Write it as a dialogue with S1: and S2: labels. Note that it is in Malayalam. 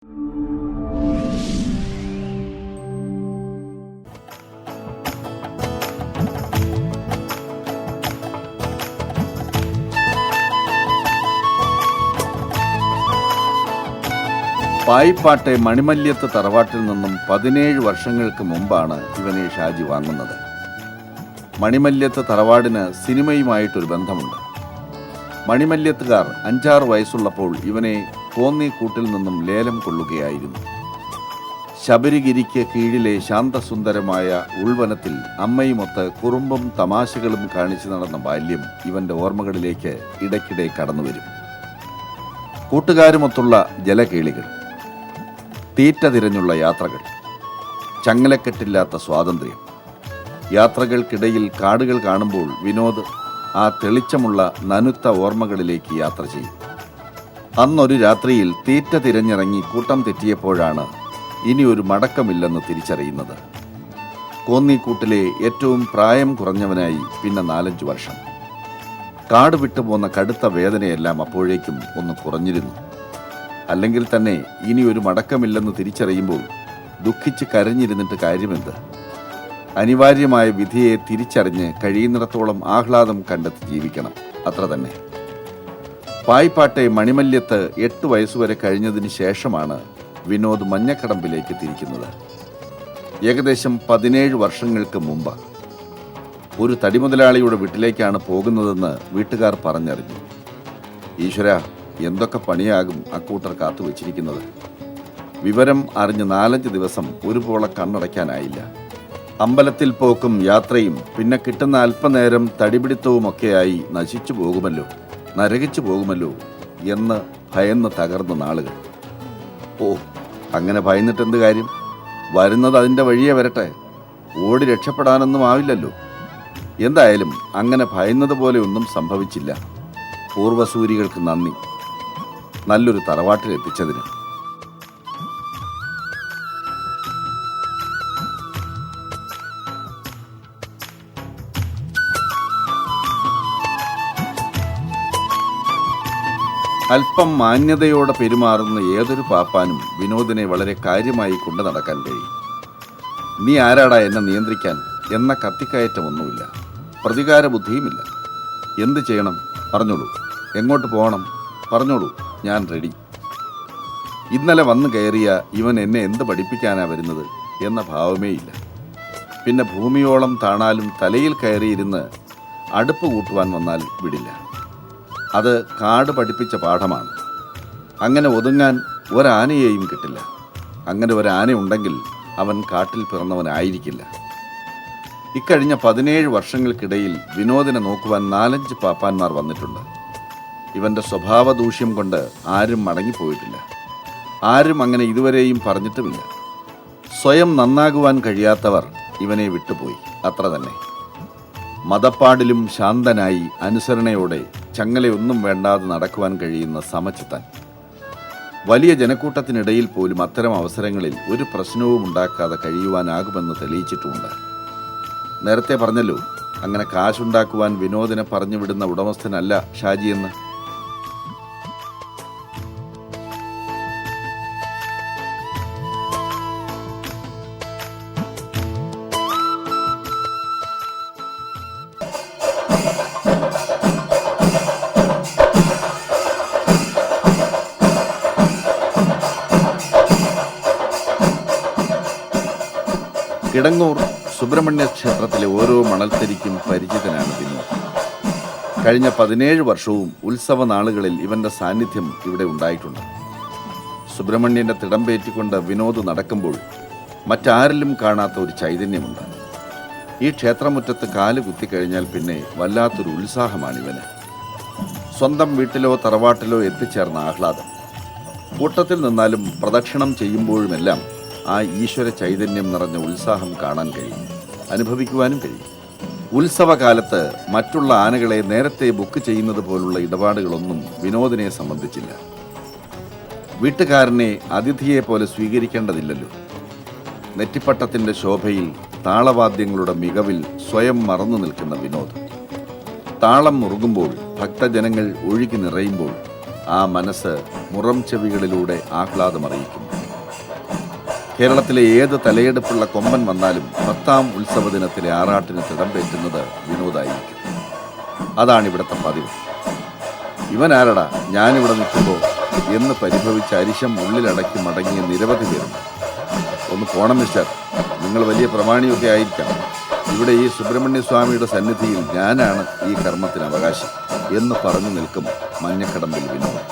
S1: പായിപ്പാട്ടെ മണിമല്യത്ത് തറവാട്ടിൽ നിന്നും 17 വർഷങ്ങൾക്ക് മുമ്പാണ് ഇവനെ ഷാജി വാങ്ങുന്നത്. മണിമല്യത്ത് തറവാടിന് സിനിമയുമായിട്ടൊരു ബന്ധമുണ്ട്. മണിമല്യത്തുകാർ 5-6 വയസ്സുള്ളപ്പോൾ ഇവനെ കോന്നിക്കൂട്ടിൽ നിന്നും ലേലം കൊള്ളുകയായിരുന്നു. ശബരിഗിരിക്ക് കീഴിലെ ശാന്തസുന്ദരമായ ഉൾവനത്തിൽ അമ്മയുമൊത്ത് കുറുമ്പും തമാശകളും കാണിച്ചു നടന്ന ബാല്യം ഇവന്റെ ഓർമ്മകളിലേക്ക് ഇടയ്ക്കിടെ കടന്നുവരും. കൂട്ടുകാരുമൊത്തുള്ള ജലകേളികൾ, തീറ്റ തിരഞ്ഞുള്ള യാത്രകൾ, ചങ്ങലക്കെട്ടില്ലാത്ത സ്വാതന്ത്ര്യം. യാത്രകൾക്കിടയിൽ കാടുകൾ കാണുമ്പോൾ വിനോദ് ആ തെളിച്ചമുള്ള നനുത്ത ഓർമ്മകളിലേക്ക് യാത്ര ചെയ്യും. അന്നൊരു രാത്രിയിൽ തീറ്റ തിരഞ്ഞിറങ്ങി കൂട്ടം തെറ്റിയപ്പോഴാണ് ഇനിയൊരു മടക്കമില്ലെന്ന് തിരിച്ചറിയുന്നത്. കോന്നിക്കൂട്ടിലെ ഏറ്റവും പ്രായം കുറഞ്ഞവനായി പിന്നെ 4-5 വർഷം. കാട് വിട്ടുപോന്ന കടുത്ത വേദനയെല്ലാം അപ്പോഴേക്കും ഒന്ന് കുറഞ്ഞിരുന്നു. അല്ലെങ്കിൽ തന്നെ ഇനിയൊരു മടക്കമില്ലെന്ന് തിരിച്ചറിയുമ്പോൾ ദുഃഖിച്ച് കരഞ്ഞിരുന്നിട്ട് കാര്യമെന്ത്? അനിവാര്യമായ വിധിയെ തിരിച്ചറിഞ്ഞ് കഴിയുന്നിടത്തോളം ആഹ്ലാദം കണ്ടെത്തി ജീവിക്കണം, അത്ര തന്നെ. പായിപ്പാട്ടെ മണിമല്യത്ത് 8 വയസ്സുവരെ കഴിഞ്ഞതിന് ശേഷമാണ് വിനോദ് മഞ്ഞക്കടമ്പിലേക്ക് തിരിക്കുന്നത്. ഏകദേശം 17 വർഷങ്ങൾക്ക് മുമ്പ് ഒരു തടിമുതലാളിയുടെ വീട്ടിലേക്കാണ് പോകുന്നതെന്ന് വീട്ടുകാർ പറഞ്ഞറിഞ്ഞു. ഈശ്വര, എന്തൊക്കെ പണിയാകും അക്കൂട്ടർ കാത്തുവച്ചിരിക്കുന്നത്. വിവരം അറിഞ്ഞ് 4-5 ദിവസം ഒരുപോലെ കണ്ണടയ്ക്കാനായില്ല. അമ്പലത്തിൽ പോക്കും യാത്രയും പിന്നെ കിട്ടുന്ന അല്പനേരം തടിപിടിത്തവുമൊക്കെയായി നശിച്ചു പോകുമല്ലോ, നരകിച്ചു പോകുമല്ലോ എന്ന് ഭയന്ന് തകർന്ന നാളുകൾ. ഓ, അങ്ങനെ ഭയന്നിട്ടെന്ത് കാര്യം? വരുന്നത് അതിൻ്റെ വഴിയേ വരട്ടെ, ഓടി രക്ഷപ്പെടാനൊന്നും ആവില്ലല്ലോ. എന്തായാലും അങ്ങനെ ഭയന്നതുപോലെ ഒന്നും സംഭവിച്ചില്ല. പൂർവസൂരികൾക്ക് നന്ദി, നല്ലൊരു തറവാട്ടിലെത്തിച്ചതിന്. അല്പം മാന്യതയോടെ പെരുമാറുന്ന ഏതൊരു പാപ്പാനും വിനോദിനെ വളരെ കാര്യമായി കൊണ്ടു നടക്കാൻ കഴിയും. നീ ആരാടാ എന്നെ നിയന്ത്രിക്കാൻ എന്ന കത്തിക്കയറ്റമൊന്നുമില്ല, പ്രതികാര ബുദ്ധിയുമില്ല. എന്ത് ചെയ്യണം പറഞ്ഞോളൂ, എങ്ങോട്ട് പോകണം പറഞ്ഞോളൂ, ഞാൻ റെഡി. ഇന്നലെ വന്നു കയറിയ ഇവൻ എന്നെ എന്ത് പഠിപ്പിക്കാനാ വരുന്നത് എന്ന ഭാവമേ ഇല്ല. പിന്നെ ഭൂമിയോളം താണാലും തലയിൽ കയറിയിരുന്ന് അടുപ്പ് കൂട്ടുവാൻ വന്നാൽ വിടില്ല. അത് കാട് പഠിപ്പിച്ച പാഠമാണ്. അങ്ങനെ ഒതുങ്ങാൻ ഒരാനയെയും കിട്ടില്ല. അങ്ങനെ ഒരാന ഉണ്ടെങ്കിൽ അവൻ കാട്ടിൽ പിറന്നവനായിരിക്കില്ല. ഇക്കഴിഞ്ഞ 17 വർഷങ്ങൾക്കിടയിൽ വിനോദിനെ നോക്കുവാൻ 4-5 പാപ്പാന്മാർ വന്നിട്ടുണ്ട്. ഇവൻ്റെ സ്വഭാവ ദൂഷ്യം കൊണ്ട് ആരും മടങ്ങിപ്പോയിട്ടില്ല. ആരും അങ്ങനെ ഇതുവരെയും പറഞ്ഞിട്ടുമില്ല. സ്വയം നന്നാകുവാൻ കഴിയാത്തവർ ഇവനെ വിട്ടുപോയി, അത്ര തന്നെ. മതപ്പാടിലും ശാന്തനായി അനുസരണയോടെ ചങ്ങലയൊന്നും വേണ്ടാതെ നടക്കുവാൻ കഴിയുന്ന സമചിത്തൻ. വലിയ ജനക്കൂട്ടത്തിനിടയിൽ പോലും അത്തരം അവസരങ്ങളിൽ ഒരു പ്രശ്നവും ഉണ്ടാക്കാതെ കഴിയുവാനാകുമെന്ന് തെളിയിച്ചിട്ടുമുണ്ട്. നേരത്തെ പറഞ്ഞല്ലോ, അങ്ങനെ കാശുണ്ടാക്കുവാൻ വിനോദിനെ പറഞ്ഞുവിടുന്ന ഉടമസ്ഥനല്ല ഷാജിയെന്ന്. കിടങ്ങൂർ സുബ്രഹ്മണ്യ ക്ഷേത്രത്തിലെ ഓരോ മണൽത്തരിക്കും പരിചിതനാണ് വിനോദ്. കഴിഞ്ഞ 17 വർഷവും ഉത്സവ നാളുകളിൽ ഇവൻ്റെ സാന്നിധ്യം ഇവിടെ ഉണ്ടായിട്ടുണ്ട്. സുബ്രഹ്മണ്യൻ്റെ തിടമ്പേറ്റിക്കൊണ്ട് വിനോദ് നടക്കുമ്പോൾ മറ്റാരിലും കാണാത്ത ഒരു ചൈതന്യമുണ്ട്. ഈ ക്ഷേത്രമുറ്റത്ത് കാല് കുത്തിക്കഴിഞ്ഞാൽ പിന്നെ വല്ലാത്തൊരു ഉത്സാഹമാണിവന്. സ്വന്തം വീട്ടിലോ തറവാട്ടിലോ എത്തിച്ചേർന്ന ആഹ്ലാദം. കൂട്ടത്തിൽ നിന്നാലും പ്രദക്ഷിണം ചെയ്യുമ്പോഴുമെല്ലാം ആ ഈശ്വര ചൈതന്യം നിറഞ്ഞ ഉത്സാഹം കാണാൻ കഴിയും, അനുഭവിക്കുവാനും കഴിയും. ഉത്സവകാലത്ത് മറ്റുള്ള ആനകളെ നേരത്തെ ബുക്ക് ചെയ്യുന്നത് പോലുള്ള ഇടപാടുകളൊന്നും വിനോദിനെ സംബന്ധിച്ചില്ല. വീട്ടുകാരനെ അതിഥിയെ പോലെ സ്വീകരിക്കേണ്ടതില്ലല്ലോ. നെറ്റിപ്പട്ടത്തിൻ്റെ ശോഭയിൽ താളവാദ്യങ്ങളുടെ മികവിൽ സ്വയം മറന്നു നിൽക്കുന്ന വിനോദ്. താളം മുറുകുമ്പോൾ, ഭക്തജനങ്ങൾ ഒഴുകി നിറയുമ്പോൾ ആ മനസ്സ് മുറം ചെവികളിലൂടെ ആഹ്ലാദമറിയിക്കുന്നു. കേരളത്തിലെ ഏത് തലയെടുപ്പുള്ള കൊമ്പൻ വന്നാലും 10ാം ഉത്സവ ദിനത്തിലെ ആറാട്ടിന് തിടമ്പേറ്റുന്നത് വിനോദായിരിക്കും. അതാണ് ഇവിടുത്തെ പതിവ്. ഇവനാരടാ ഞാനിവിടെ നിൽക്കുമ്പോൾ എന്ന് പരിഭവിച്ച് അരിശം ഉള്ളിലടക്കി മടങ്ങിയ നിരവധി പേരുണ്ട്. ഒന്ന് പോണം മിസ്റ്റർ, നിങ്ങൾ വലിയ പ്രമാണിയൊക്കെ ആയിരിക്കാം. ഇവിടെ ഈ സുബ്രഹ്മണ്യ സ്വാമിയുടെ സന്നിധിയിൽ ഞാനാണ് ഈ കർമ്മത്തിന് അവകാശി എന്ന് പറഞ്ഞു നിൽക്കും മഞ്ഞക്കടമ്പിൽ വിനോദം.